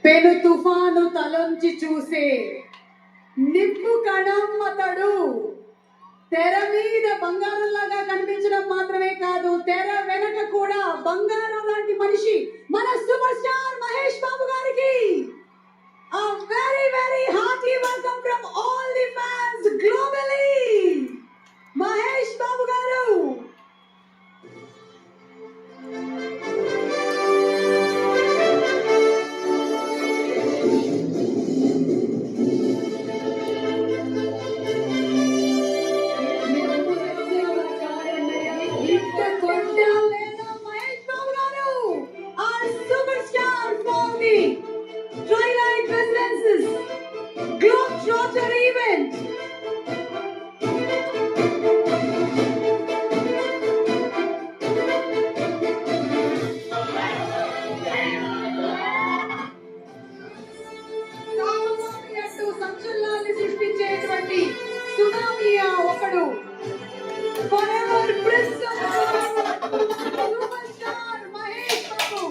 పెను తుఫాను తలొంచి చూసే నిప్పు కణం అతడు. తెర మీద బంగారంలాగా కనిపించడం మాత్రమే కాదు, తెర వెనక కూడా బంగారం లాంటి మనిషి మన సూపర్ స్టార్ మహేష్ బాబు గారికి a very very hearty welcome from all the fans globally. Mahesh Babu గారు సంచలనాన్ని సృష్టించేటువంటి సునామియా ఒకడు forever princess superstar Mahesh బాబు.